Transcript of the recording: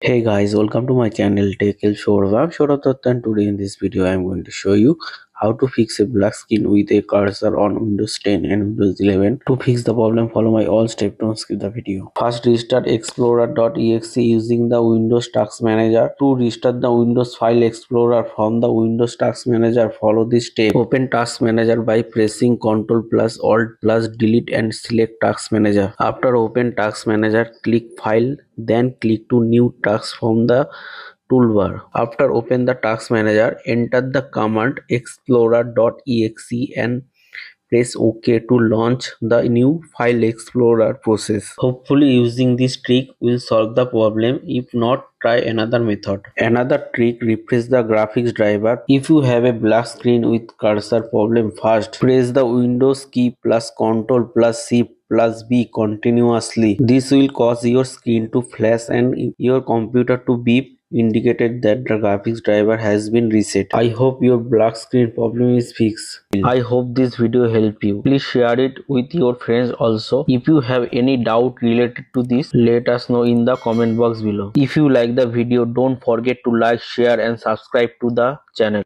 Hey guys, welcome to my channel Take Sourav. I'm Sourav Dutta, and today in this video I am going to show you how to fix a black screen with a cursor on Windows 10 and Windows 11. To fix the problem, follow my all steps, don't skip the video. First, restart explorer.exe using the Windows Task Manager. To restart the Windows File Explorer from the Windows Task Manager, follow this step. Open Task Manager by pressing Ctrl plus Alt plus Delete and select Task Manager. After open Task Manager, click File, then click to New Task from the toolbar. After open the task manager, enter the command explorer.exe and press OK to launch the new file explorer process. Hopefully using this trick will solve the problem. If not, try another method. Another trick, refresh the graphics driver. If you have a black screen with cursor problem, first press the Windows key plus Ctrl plus Shift plus B continuously. This will cause your screen to flash and your computer to beep, indicated that the graphics driver has been reset. I hope your black screen problem is fixed. I hope this video helped you. Please share it with your friends also. If you have any doubt related to this, let us know in the comment box below. If you like the video, don't forget to like, share and subscribe to the channel.